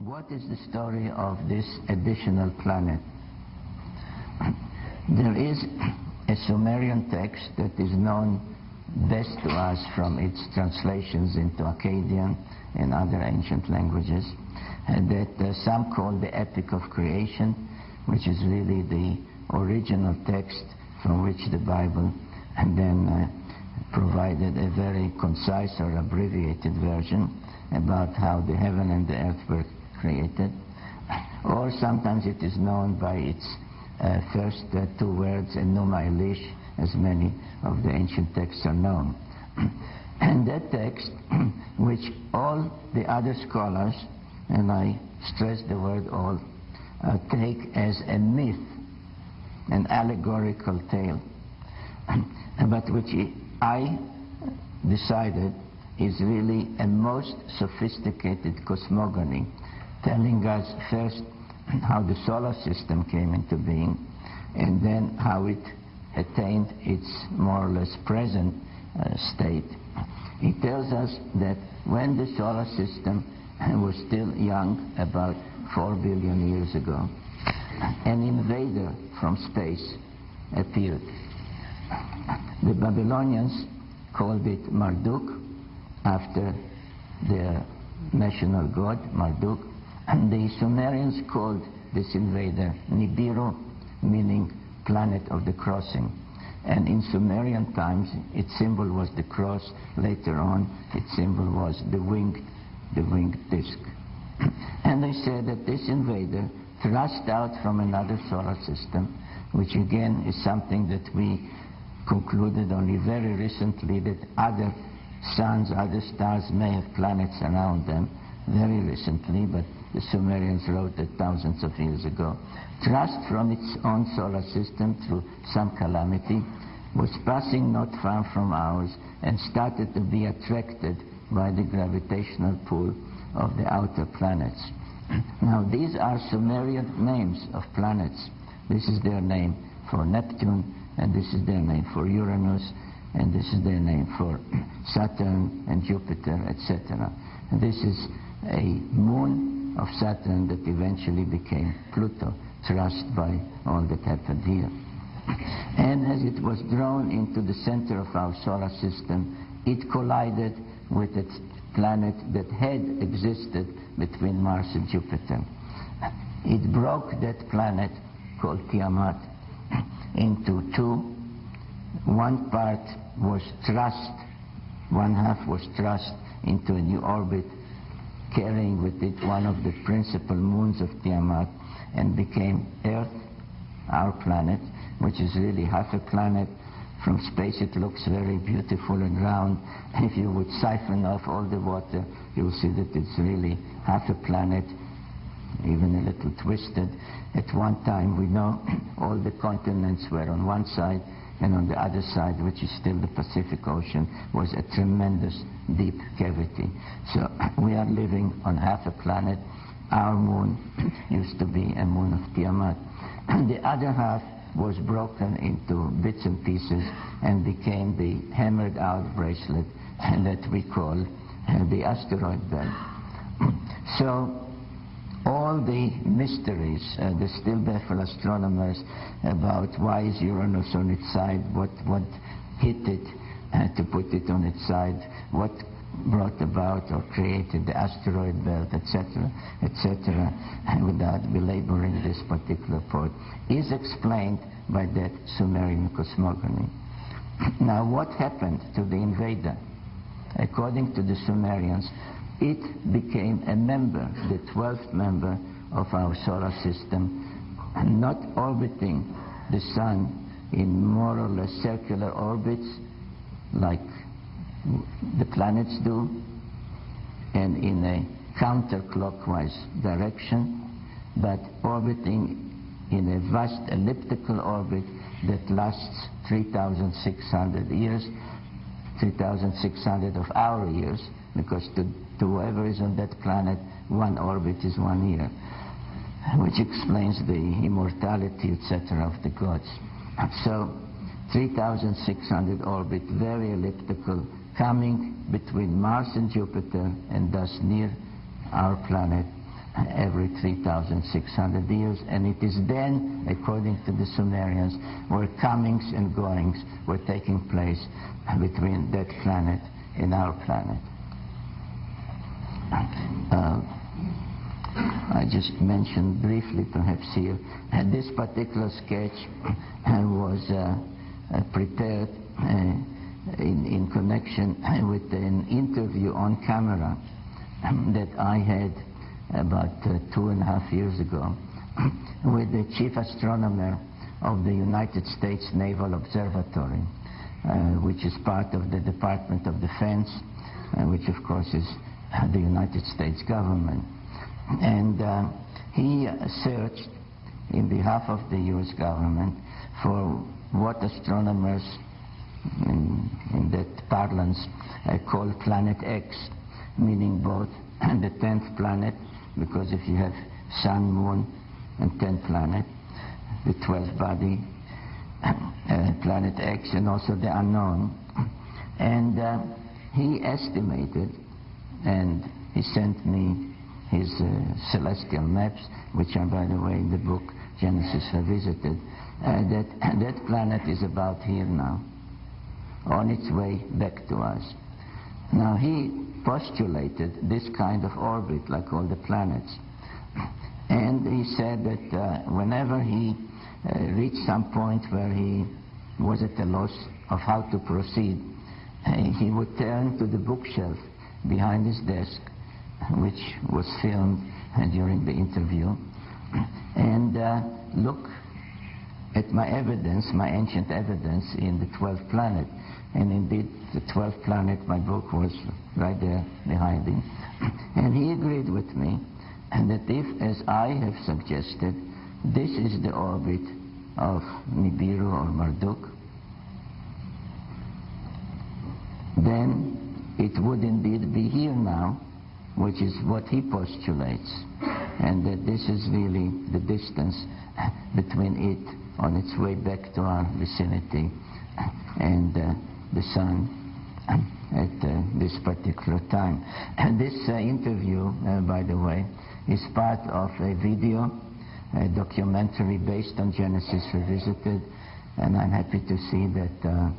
What is the story of this additional planet? There is a Sumerian text that is known best to us from its translations into Akkadian and other ancient languages, that some call the Epic of Creation, which is really the original text from which the Bible and then provided a very concise or abbreviated version about how the heaven and the earth were created. Or sometimes it is known by its first two words, Enuma Elish, as many of the ancient texts are known. And that text, which all the other scholars, and I stress the word all, take as a myth, an allegorical tale, but which I decided is really a most sophisticated cosmogony, telling us first how the solar system came into being, and then how it attained its more or less present state. It tells us that when the solar system was still young, about 4 billion years ago, an invader from space appeared. The Babylonians called it Marduk, after their national god, Marduk, and the Sumerians called this invader Nibiru, meaning planet of the crossing. And in Sumerian times, its symbol was the cross. Later on, its symbol was the winged disk. And they said that this invader thrust out from another solar system, which again is something that we concluded only very recently, that other suns, other stars may have planets around them, very recently, but the Sumerians wrote it thousands of years ago. Thrust from its own solar system through some calamity, was passing not far from ours, and started to be attracted by the gravitational pull of the outer planets. Now these are Sumerian names of planets. This is their name for Neptune, and this is their name for Uranus, and this is their name for Saturn and Jupiter, etc. And this is a moon of Saturn that eventually became Pluto, thrust by all that happened here. And as it was drawn into the center of our solar system, it collided with its planet that had existed between Mars and Jupiter. It broke that planet, called Tiamat, into two. One part was thrust, one half was thrust into a new orbit, carrying with it one of the principal moons of Tiamat, and became Earth, our planet, which is really half a planet. From space it looks very beautiful and round. If you would siphon off all the water, you will see that it's really half a planet, even a little twisted. At one time, we know all the continents were on one side, and on the other side, which is still the Pacific Ocean, was a tremendous deep cavity. So we are living on half a planet. Our moon used to be a moon of Tiamat. The other half was broken into bits and pieces and became the hammered out bracelet that we call the asteroid belt. So all the mysteries that still baffle astronomers about why is Uranus on its side, what hit it to put it on its side, what brought about or created the asteroid belt, etc., without belaboring this particular point, is explained by that Sumerian cosmogony. Now, what happened to the invader? According to the Sumerians, it became a member, the 12th member of our solar system, not orbiting the sun in more or less circular orbits like the planets do, and in a counterclockwise direction, but orbiting in a vast elliptical orbit that lasts 3,600 years, 3,600 of our years, because to whoever is on that planet, one orbit is 1 year, which explains the immortality, etc., of the gods. So 3,600 orbit, very elliptical, coming between Mars and Jupiter, and thus near our planet, every 3,600 years, and it is then, according to the Sumerians, where comings and goings were taking place between that planet and our planet. I just mentioned briefly, perhaps here, this particular sketch was prepared in connection with an interview on camera that I had about 2.5 years ago with the chief astronomer of the United States Naval Observatory, which is part of the Department of Defense, which of course is the United States government. And he searched in behalf of the US government for what astronomers in that parlance call Planet X, meaning both the 10th planet, because if you have Sun, Moon, and 10th planet, the 12th body, Planet X, and also the unknown. And he estimated, and he sent me his celestial maps, which are, by the way, in the book Genesis Revisited, that planet is about here now, on its way back to us. Now, he postulated this kind of orbit, like all the planets. And he said that whenever he reached some point where he was at a loss of how to proceed, he would turn to the bookshelf behind his desk, which was filmed during the interview, and look at my evidence, my ancient evidence in the 12th planet. And indeed, the 12th planet, my book was right there behind him. And he agreed with me, and that if, as I have suggested, this is the orbit of Nibiru or Marduk, then it would indeed be here now, which is what he postulates, and that this is really the distance between it on its way back to our vicinity and the sun at this particular time. And this interview, by the way, is part of a video, a documentary based on Genesis Revisited, and I'm happy to see that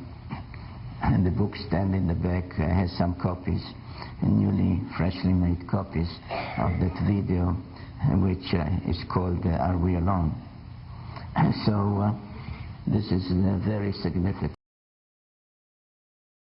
the bookstand in the back has some copies, newly, freshly made copies of that video, which is called Are We Alone? So this is very significant.